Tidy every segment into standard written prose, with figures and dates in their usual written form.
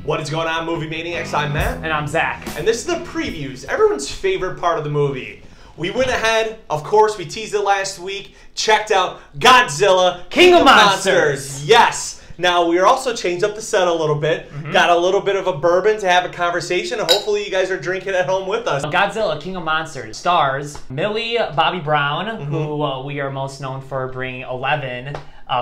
What is going on, Movie Maniacs? I'm Matt. And I'm Zach. And this is the previews, everyone's favorite part of the movie. We went ahead, of course, we teased it last week, checked out Godzilla, King of Monsters. Yes. Now, we are also changed up the set a little bit. Got a little bit of a bourbon to have a conversation, and hopefully you guys are drinking at home with us. Godzilla, King of Monsters stars Millie Bobby Brown, who we are most known for bringing Eleven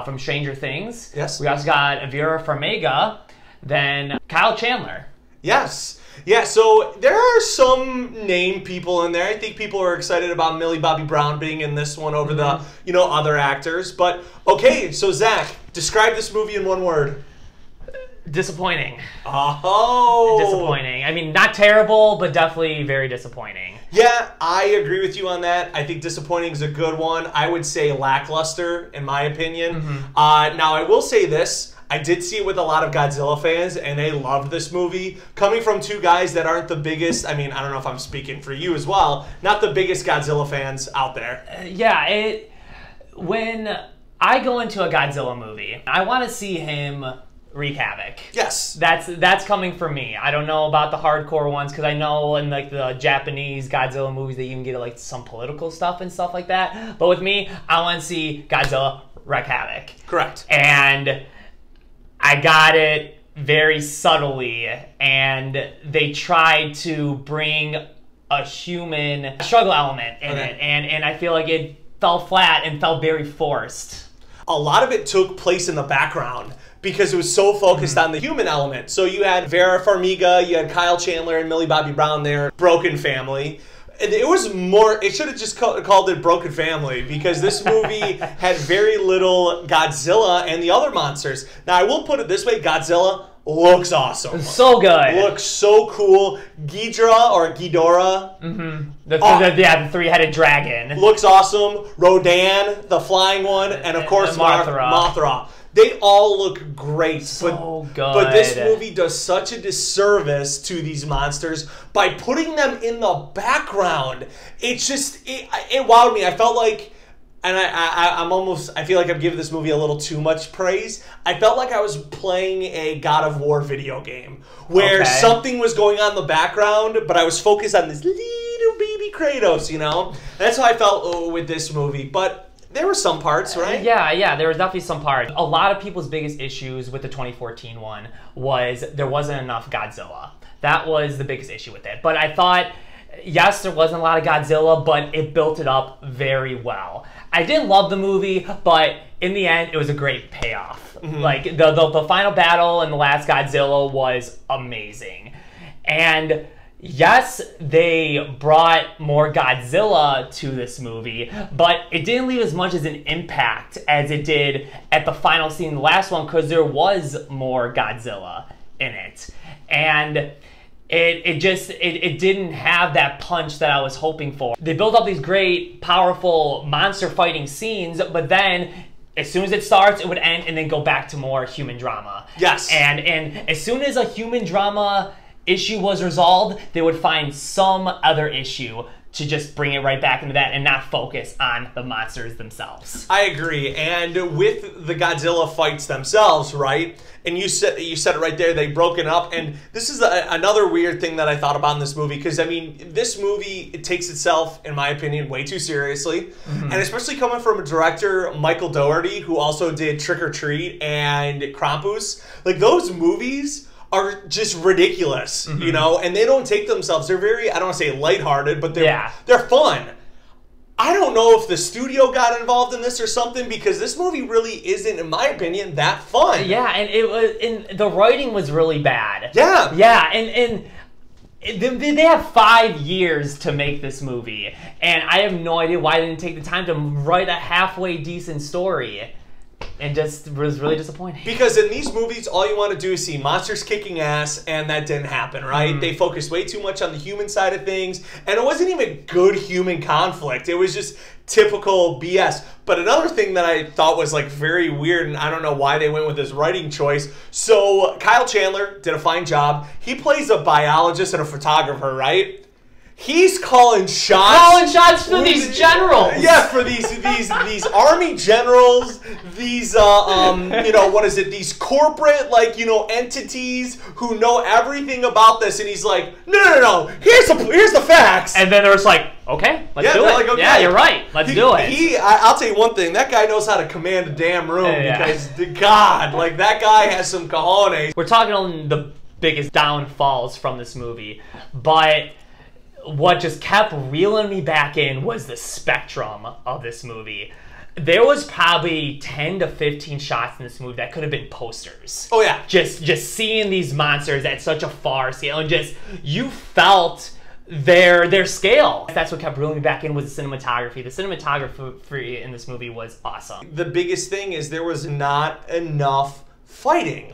from Stranger Things. Yes. We also got Vera Farmiga, then Kyle Chandler. Yes. Yeah, so there are some named people in there. I think people are excited about Millie Bobby Brown being in this one over the, other actors. But, okay, so Zach, describe this movie in one word. Disappointing. Oh. Disappointing. I mean, not terrible, but definitely very disappointing. Yeah, I agree with you on that. I think disappointing is a good one. I would say lackluster, in my opinion. Now, I will say this. I did see it with a lot of Godzilla fans, and they loved this movie. Coming from two guys that aren't the biggest, I mean, I don't know if I'm speaking for you as well, not the biggest Godzilla fans out there. When I go into a Godzilla movie, I want to see him wreak havoc. Yes. That's coming from me. I don't know about the hardcore ones, because I know in like the Japanese Godzilla movies, they even get like some political stuff and stuff like that. But with me, I want to see Godzilla wreak havoc. Correct. And I got it very subtly, and they tried to bring a human struggle element in it, and I feel like it fell flat and felt very forced. A lot of it took place in the background because it was so focused on the human element. So you had Vera Farmiga, you had Kyle Chandler and Millie Bobby Brown there, broken family. It was more, it should have just called it Broken Family, because this movie had very little Godzilla and the other monsters. Now, I will put it this way, Godzilla looks awesome. So good. Looks so cool. Ghidorah or Ghidorah. The three-headed dragon. Looks awesome. Rodan, the flying one, and of course Mothra. They all look great. So good. But this movie does such a disservice to these monsters by putting them in the background. It's just, it wowed me. I felt like, and I feel like I'm giving this movie a little too much praise. I felt like I was playing a God of War video game where something was going on in the background, but I was focused on this little baby Kratos, That's how I felt with this movie. But there were some parts, right? Yeah, there was definitely some parts. A lot of people's biggest issues with the 2014 one was there wasn't enough Godzilla. That was the biggest issue with it. But I thought, yes, there wasn't a lot of Godzilla, but it built it up very well. I didn't love the movie, but in the end, it was a great payoff. Like, the final battle in the last Godzilla was amazing. And yes, they brought more Godzilla to this movie, but it didn't leave as much as an impact as it did at the final scene in the last one, because there was more Godzilla in it. And it didn't have that punch that I was hoping for. They built up these great, powerful monster fighting scenes, but then as soon as it starts, it would end and then go back to more human drama. Yes. And as soon as a human drama issue was resolved, they would find some other issue to just bring it right back into that and not focus on the monsters themselves. I agree. And with the Godzilla fights themselves, right? And you said it right there, they broke it up. And this is another weird thing that I thought about in this movie, because, I mean, this movie, it takes itself, in my opinion, way too seriously. And especially coming from a director, Michael Dougherty, who also did Trick or Treat and Krampus. Like, those movies are just ridiculous, and they don't take themselves, they're very, I don't want to say lighthearted, but they're fun. I don't know if the studio got involved in this or something, because this movie really isn't, in my opinion, that fun. Yeah, and the writing was really bad. Yeah, and they have 5 years to make this movie, and I have no idea why they didn't take the time to write a halfway decent story. And just was really disappointing. Because in these movies, all you want to do is see monsters kicking ass, and that didn't happen, right? They focused way too much on the human side of things, and it wasn't even good human conflict. It was just typical BS. But another thing that I thought was like very weird, and I don't know why they went with this writing choice. So Kyle Chandler did a fine job. He plays a biologist and a photographer, right? He's calling shots. Calling shots for these generals. Yeah, for these army generals, these what is it? These corporate entities who know everything about this, and he's like, no. Here's the facts. And then there's like, okay, let's do it. Like, okay. Yeah, you're right. Let's do it. I'll tell you one thing. That guy knows how to command a damn room because God, that guy has some cojones. We're talking on the biggest downfalls from this movie, but what just kept reeling me back in was the spectrum of this movie. There was probably 10 to 15 shots in this movie that could have been posters. Oh yeah. Just seeing these monsters at such a far scale, and just you felt their scale. That's what kept reeling me back in was the cinematography. The cinematography in this movie was awesome. The biggest thing is there was not enough fighting.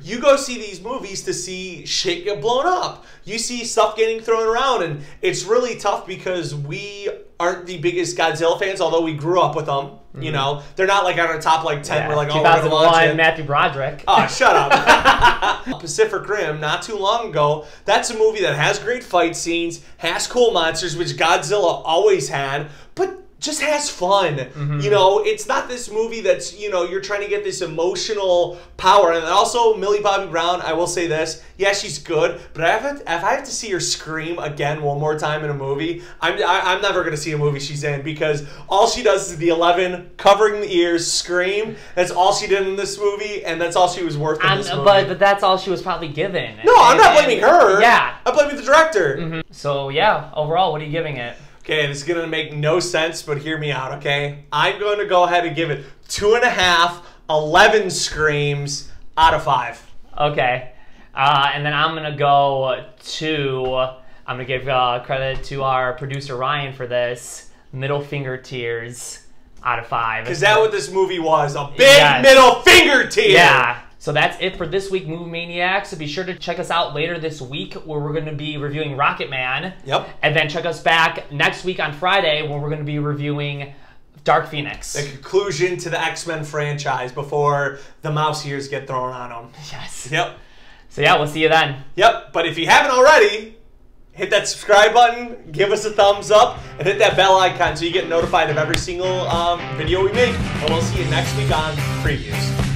You go see these movies to see shit get blown up. You see stuff getting thrown around, and it's really tough because we aren't the biggest Godzilla fans, although we grew up with them. You know, they're not on our top 10. Yeah. We're like, 2001, Matthew Broderick. Oh, shut up. Pacific Rim, not too long ago, that's a movie that has great fight scenes, has cool monsters, which Godzilla always had, but just has fun. It's not this movie that's, you're trying to get this emotional power. And also, Millie Bobby Brown, I will say this, yeah, she's good, but if I have to see her scream again one more time in a movie, I'm never going to see a movie she's in, because all she does is the 11 covering the ears, scream. That's all she did in this movie, and that's all she was worth in this movie. But that's all she was probably given. No, I'm not blaming her. Yeah. I'm blaming the director. So, yeah, overall, what are you giving it? Okay, this is going to make no sense, but hear me out, okay? I'm going to go ahead and give it 2.5 11 screams out of 5. Okay. And then I'm going to go I'm going to give credit to our producer Ryan for this. Middle finger tears out of 5. Is that what this movie was? A big middle finger tear! Yeah. So that's it for this week, Movie Maniacs. So be sure to check us out later this week, where we're going to be reviewing Rocket Man. Yep. And then check us back next week on Friday, when we're going to be reviewing Dark Phoenix. The conclusion to the X-Men franchise before the mouse ears get thrown on them. Yes. Yep. So yeah, we'll see you then. Yep. But if you haven't already, hit that subscribe button, give us a thumbs up, and hit that bell icon so you get notified of every single video we make. And we'll see you next week on Previews.